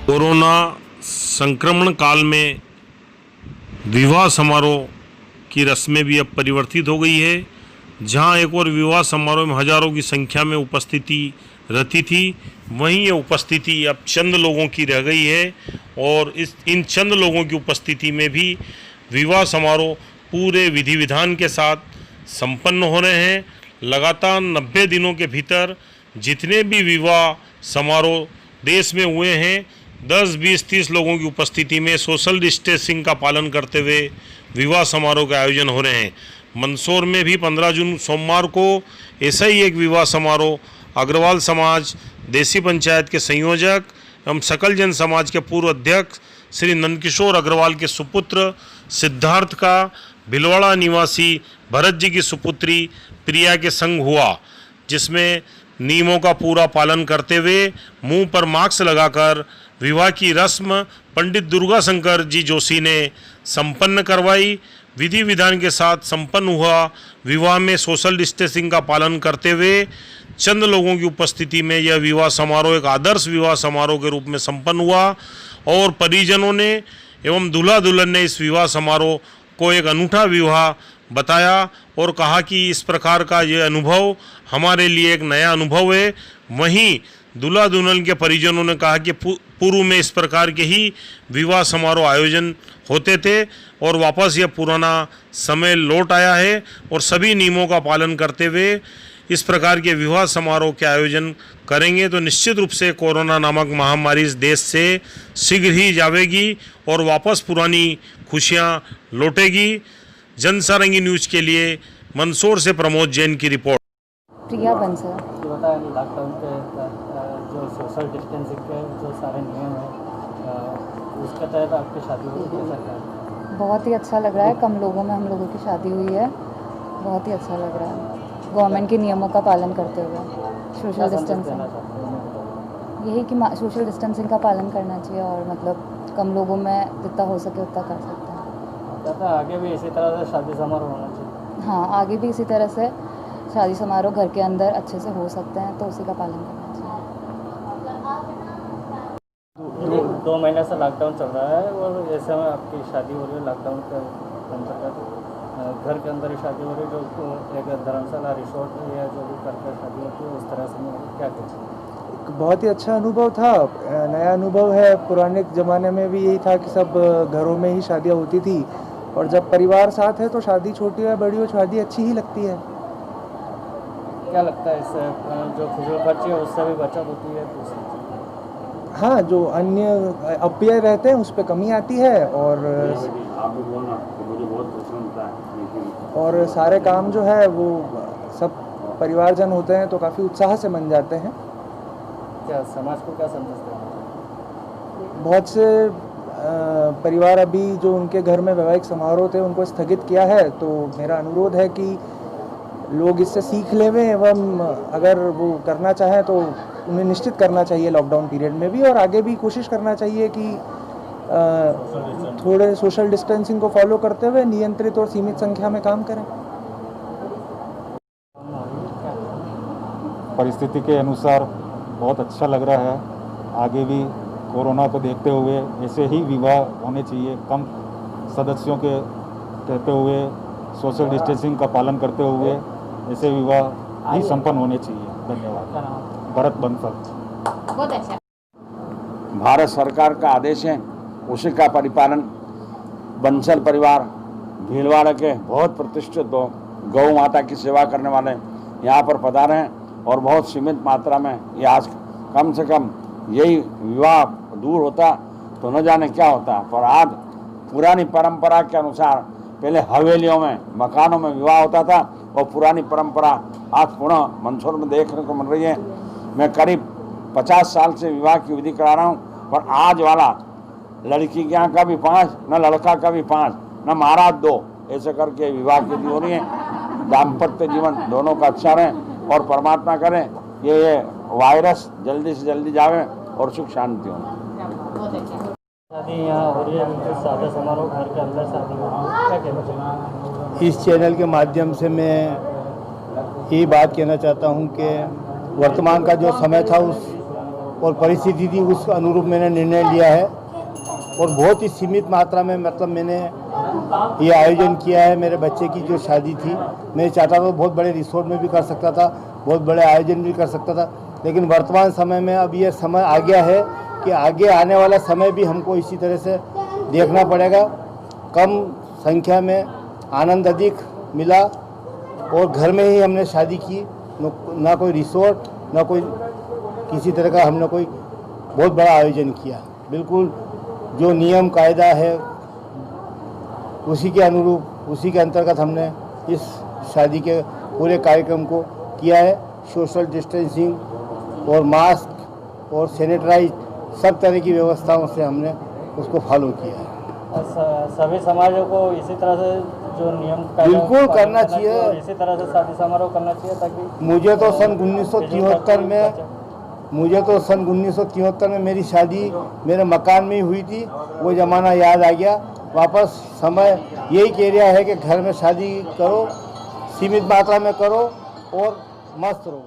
Corona संक्रमण काल में विवाह समारोह की रस्में भी अब परिवर्तित हो गई है। जहां एक और विवाह समारोह में हजारों की संख्या में उपस्थिति रहती थी, वहीं ये उपस्थिति अब चंद लोगों की रह गई है और इन चंद लोगों की उपस्थिति में भी विवाह समारोह पूरे विधि विधान के साथ संपन्न हो रहे हैं। लगातार 90 दिनों के भीतर जितने भी विवाह समारोह देश में हुए हैं, 10, 20, 30 लोगों की उपस्थिति में सोशल डिस्टेंसिंग का पालन करते हुए विवाह समारोह का आयोजन हो रहे हैं। मंदसौर में भी 15 जून सोमवार को ऐसा ही एक विवाह समारोह अग्रवाल समाज देसी पंचायत के संयोजक एवं सकल जन समाज के पूर्व अध्यक्ष श्री नंदकिशोर अग्रवाल के सुपुत्र सिद्धार्थ का भिलवाड़ा निवासी भरत जी की सुपुत्री प्रिया के संग हुआ, जिसमें नियमों का पूरा पालन करते हुए मुंह पर मास्क लगाकर विवाह की रस्म पंडित दुर्गा शंकर जी जोशी ने संपन्न करवाई। विधि विधान के साथ संपन्न हुआ विवाह में सोशल डिस्टेंसिंग का पालन करते हुए चंद लोगों की उपस्थिति में यह विवाह समारोह एक आदर्श विवाह समारोह के रूप में संपन्न हुआ और परिजनों ने एवं दूल्हा दुल्हन ने इस विवाह समारोह को एक अनूठा विवाह बताया और कहा कि इस प्रकार का ये अनुभव हमारे लिए एक नया अनुभव है। वहीं दूल्हा दुल्हन के परिजनों ने कहा कि पूर्व में इस प्रकार के ही विवाह समारोह आयोजन होते थे और वापस यह पुराना समय लौट आया है और सभी नियमों का पालन करते हुए इस प्रकार के विवाह समारोह के आयोजन करेंगे तो निश्चित रूप से कोरोना नामक महामारी इस देश से शीघ्र ही जाएगी और वापस पुरानी खुशियां लौटेगी। जनसारंगी न्यूज़ के लिए मंदसौर से प्रमोद जैन की रिपोर्ट। प्रिया बंसल। लॉकडाउन के जो सोशल डिस्टेंसिंग के जो सारे नियम हैं उसके तहत आपकी शादी हुई कैसा क्या? बहुत ही अच्छा लग रहा है। कम लोगों में हम लोगों की शादी हुई है, बहुत ही अच्छा लग रहा है। गवर्नमेंट के नियमों का पालन करते हुए सोशल डिस्टेंसिंग, यही कि सोशल डिस्टेंसिंग का पालन करना चाहिए और मतलब कम लोगों में जितना हो सके उतना कर सकते हैं। आगे भी इसी तरह से शादी समारोह होना चाहिए। हाँ, आगे भी इसी तरह से शादी समारोह घर के अंदर अच्छे से हो सकते हैं, तो उसी का पालन करना चाहिए। 2 महीने से लॉकडाउन चल रहा है और ऐसे में आपकी शादी हो रही है लॉकडाउन के अंतर्गत, घर के अंदर ही शादी हो रही है, जो एक धर्मशाला रिसोर्ट या जो भी करके शादी होती है उस तरह से क्या कहते हैं? बहुत ही अच्छा अनुभव था, नया अनुभव है। पुराने ज़माने में भी यही था कि सब घरों में ही शादियाँ होती थी और जब परिवार साथ है तो शादी छोटी या बड़ी हो, शादी अच्छी ही लगती है। क्या लगता है इससे जो फिजूल खर्ची है उससे भी बचत होती है? हाँ, जो अन्य अपव्यय रहते हैं उस पर कमी आती है और सारे काम जो है वो सब परिवारजन होते हैं तो काफ़ी उत्साह से बन जाते हैं। क्या समाज को क्या संदेश देते हैं? बहुत से परिवार अभी जो उनके घर में वैवाहिक समारोह थे उनको स्थगित किया है, तो मेरा अनुरोध है कि लोग इससे सीख लेवें एवं अगर वो करना चाहें तो उन्हें निश्चित करना चाहिए लॉकडाउन पीरियड में भी, और आगे भी कोशिश करना चाहिए कि थोड़े सोशल डिस्टेंसिंग को फॉलो करते हुए नियंत्रित और सीमित संख्या में काम करें। परिस्थिति के अनुसार बहुत अच्छा लग रहा है। आगे भी कोरोना को देखते हुए ऐसे ही विवाह होने चाहिए, कम सदस्यों के रहते हुए सोशल डिस्टेंसिंग का पालन करते हुए ऐसे विवाह ही संपन्न होने चाहिए। धन्यवाद। भरत बंसल। बहुत अच्छा। भारत सरकार का आदेश है, उसी का परिपालन बंसल परिवार भीलवाड़ा के बहुत प्रतिष्ठित गौ माता की सेवा करने वाले यहाँ पर पधारे हैं और बहुत सीमित मात्रा में ये आज कम से कम यही विवाह दूर होता तो न जाने क्या होता, पर आज पुरानी परंपरा के अनुसार पहले हवेलियों में मकानों में विवाह होता था और पुरानी परंपरा आज पुनः मंदसौर में देखने को मिल रही है। मैं करीब 50 साल से विवाह की विधि करा रहा हूँ, पर आज वाला लड़की के यहाँ का भी 5, न लड़का का भी 5, न महाराज 2, ऐसे करके विवाह की विधि हो रही है। दाम्पत्य जीवन दोनों का अच्छा रहे और परमात्मा करें ये वायरस जल्दी से जल्दी जावे और सुख शांति हो। शादी यहाँ हो रही है, सादा समारोह घर के अंदर शादी हो रही है, क्या कहना चाहिए? इस चैनल के माध्यम से मैं यही बात कहना चाहता हूँ कि वर्तमान का जो समय था उस और परिस्थिति थी उस अनुरूप मैंने निर्णय लिया है और बहुत ही सीमित मात्रा में मतलब मैंने ये आयोजन किया है। मेरे बच्चे की जो शादी थी मैं चाहता था बहुत बड़े रिसोर्ट में भी कर सकता था, बहुत बड़े आयोजन भी कर सकता था, लेकिन वर्तमान समय में अब ये समय आ गया है कि आगे आने वाला समय भी हमको इसी तरह से देखना पड़ेगा। कम संख्या में आनंद अधिक मिला और घर में ही हमने शादी की, ना कोई रिसोर्ट ना कोई किसी तरह का हमने कोई बहुत बड़ा आयोजन किया। बिल्कुल जो नियम कायदा है उसी के अनुरूप उसी के अंतर्गत हमने इस शादी के पूरे कार्यक्रम को किया है। सोशल डिस्टेंसिंग और मास्क और सैनिटाइज सब तरह की व्यवस्थाओं से हमने उसको फॉलो किया है। सभी समाजों को इसी तरह से जो नियम कायदा बिल्कुल पालन करना चाहिए। और इसी तरह से शादी समारोह करना चाहिए ताकि मुझे तो सन 1973 में मेरी शादी मेरे मकान में ही हुई थी। वो ज़माना याद आ गया। वापस समय यही कह रहा है कि घर में शादी करो, सीमित मात्रा में करो और मस्त रहो।